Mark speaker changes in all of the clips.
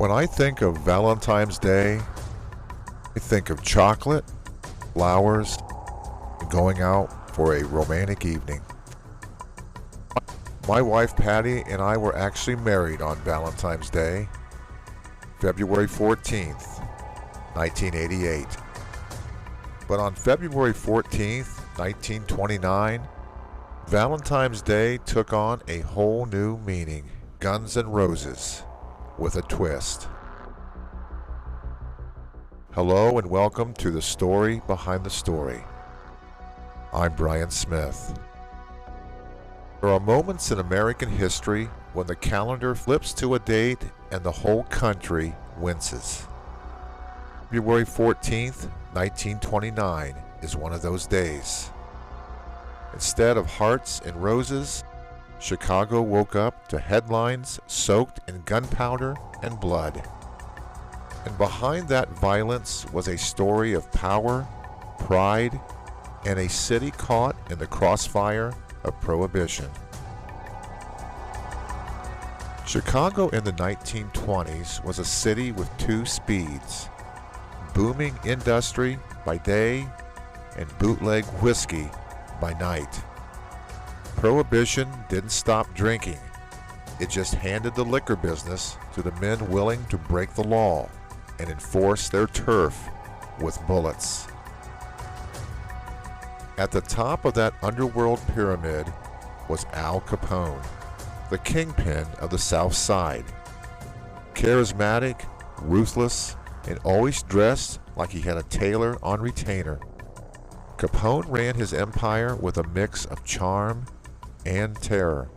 Speaker 1: When I think of Valentine's Day, I think of chocolate, flowers, and going out for a romantic evening. My wife Patty and I were actually married on Valentine's Day, February 14th, 1988. But on February 14th, 1929, Valentine's Day took on a whole new meaning. Guns N' Roses with a twist. Hello and welcome to the story behind the story. I'm Brian Smith. There are moments in American history when the calendar flips to a date and the whole country winces. February 14th, 1929 is one of those days. Instead of hearts and roses, Chicago woke up to headlines soaked in gunpowder and blood. And behind that violence was a story of power, pride, and a city caught in the crossfire of Prohibition. Chicago in the 1920s was a city with two speeds: booming industry by day and bootleg whiskey by night. Prohibition didn't stop drinking. It just handed the liquor business to the men willing to break the law and enforce their turf with bullets. At the top of that underworld pyramid was Al Capone, the kingpin of the South Side. Charismatic, ruthless, and always dressed like he had a tailor on retainer. Capone ran his empire with a mix of charm and terror.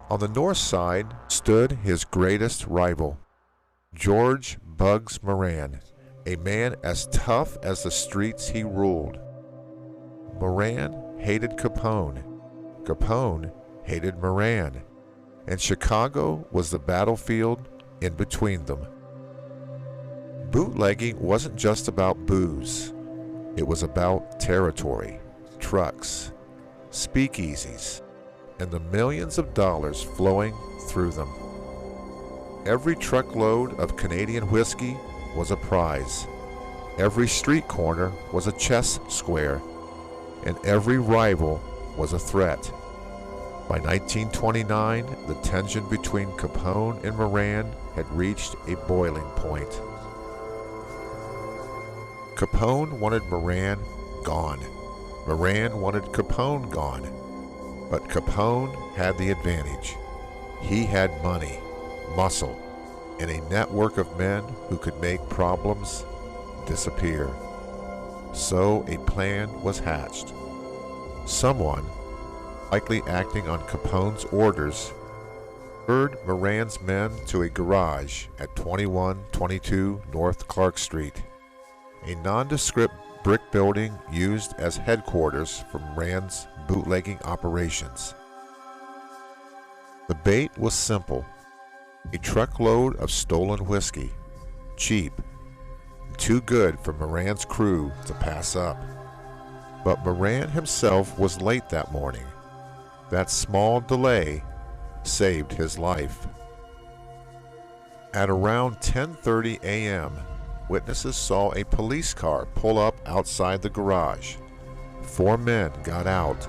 Speaker 1: On the north side stood his greatest rival, George Bugs Moran, a man as tough as the streets he ruled. Moran hated Capone. Capone hated Moran. And Chicago was the battlefield in between them. Bootlegging wasn't just about booze. It was about territory, trucks, speakeasies, and the millions of dollars flowing through them. Every truckload of Canadian whiskey was a prize. Every street corner was a chess square, and every rival was a threat. By 1929, the tension between Capone and Moran had reached a boiling point. Capone wanted Moran gone. Moran wanted Capone gone. But Capone had the advantage. He had money, muscle, and a network of men who could make problems disappear. So a plan was hatched. Someone, likely acting on Capone's orders, lured Moran's men to a garage at 2122 North Clark Street, a nondescript brick building used as headquarters for Moran's bootlegging operations. The bait was simple: a truckload of stolen whiskey, cheap, too good for Moran's crew to pass up. But Moran himself was late that morning. That small delay saved his life. At around 10:30 a.m., witnesses saw a police car pull up outside the garage. 4 men got out,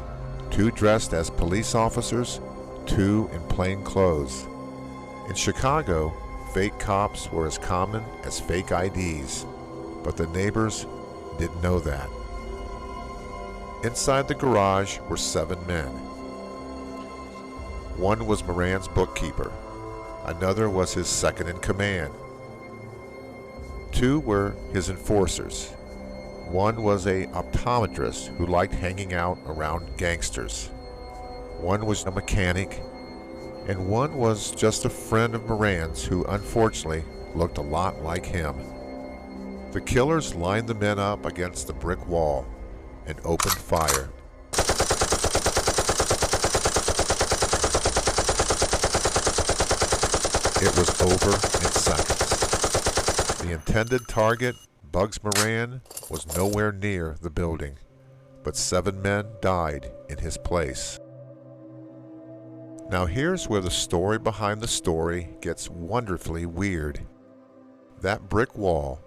Speaker 1: 2 dressed as police officers, 2 in plain clothes. In Chicago, fake cops were as common as fake IDs, but the neighbors didn't know that. Inside the garage were 7 men. One was Moran's bookkeeper. Another was his second in command. 2 were his enforcers. One was an optometrist who liked hanging out around gangsters. One was a mechanic, and one was just a friend of Moran's who unfortunately looked a lot like him. The killers lined the men up against the brick wall and opened fire. It was over in seconds. The intended target, Bugs Moran, was nowhere near the building, but 7 men died in his place. Now here's where the story behind the story gets wonderfully weird. That brick wall,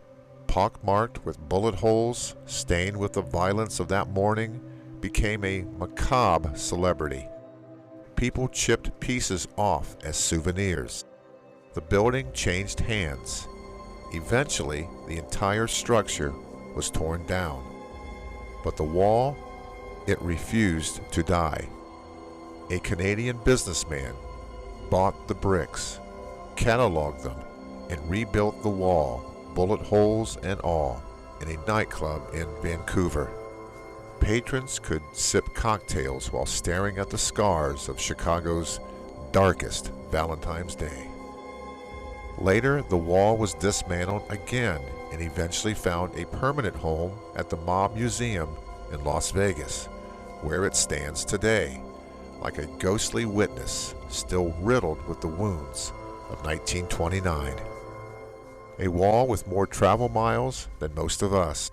Speaker 1: pockmarked with bullet holes, stained with the violence of that morning, became a macabre celebrity. People chipped pieces off as souvenirs. The building changed hands. Eventually, the entire structure was torn down. But the wall, it refused to die. A Canadian businessman bought the bricks, cataloged them, and rebuilt the wall, bullet holes and all, in a nightclub in Vancouver. Patrons could sip cocktails while staring at the scars of Chicago's darkest Valentine's Day. Later, the wall was dismantled again and eventually found a permanent home at the Mob Museum in Las Vegas, where it stands today, like a ghostly witness still riddled with the wounds of 1929. A wall with more travel miles than most of us.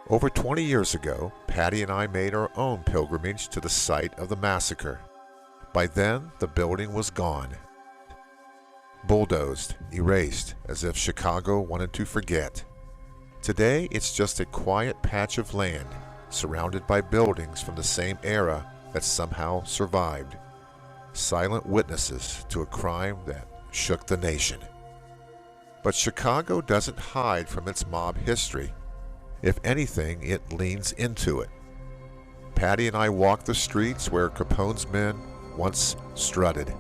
Speaker 1: Over 20 years ago, Patty and I made our own pilgrimage to the site of the massacre. By then, the building was gone. Bulldozed, erased, as if Chicago wanted to forget. Today, it's just a quiet patch of land, surrounded by buildings from the same era that somehow survived. Silent witnesses to a crime that shook the nation. But Chicago doesn't hide from its mob history. If anything, it leans into it. Patty and I walked the streets where Capone's men once strutted.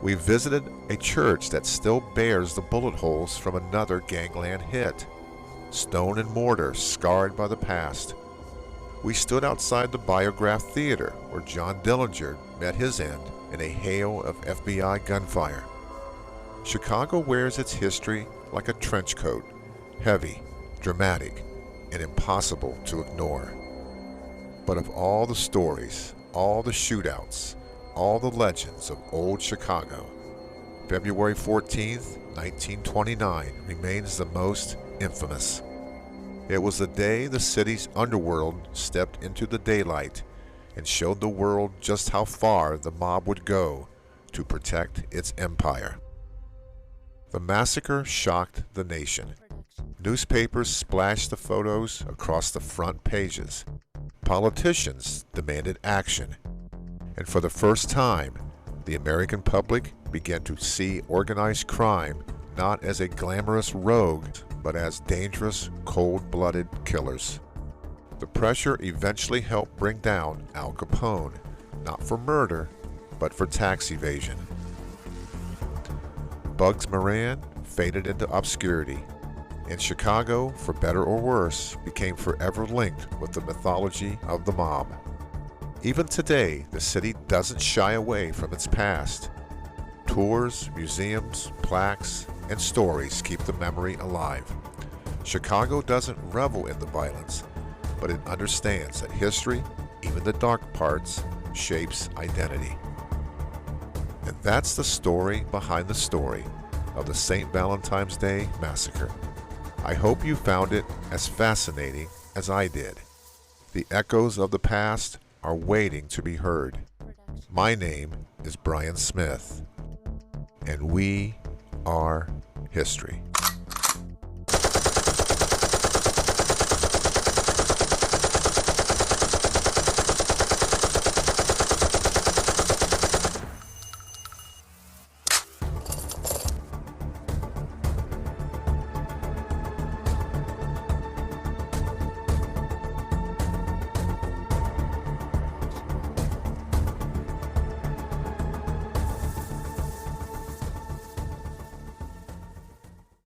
Speaker 1: We visited a church that still bears the bullet holes from another gangland hit. Stone and mortar scarred by the past. We stood outside the Biograph Theater where John Dillinger met his end in a hail of FBI gunfire. Chicago wears its history like a trench coat, heavy, dramatic, and impossible to ignore. But of all the stories, all the shootouts, all the legends of old Chicago, February 14th, 1929 remains the most infamous. It was the day the city's underworld stepped into the daylight and showed the world just how far the mob would go to protect its empire. The massacre shocked the nation. Newspapers splashed the photos across the front pages. Politicians demanded action. And for the first time, the American public began to see organized crime not as a glamorous rogue, but as dangerous, cold-blooded killers. The pressure eventually helped bring down Al Capone, not for murder, but for tax evasion. Bugs Moran faded into obscurity, and Chicago, for better or worse, became forever linked with the mythology of the mob. Even today, the city doesn't shy away from its past. Tours, museums, plaques, and stories keep the memory alive. Chicago doesn't revel in the violence, but it understands that history, even the dark parts, shapes identity. And that's the story behind the story of the St. Valentine's Day Massacre. I hope you found it as fascinating as I did. The echoes of the past are waiting to be heard. My name is Brian Smith, and we are history.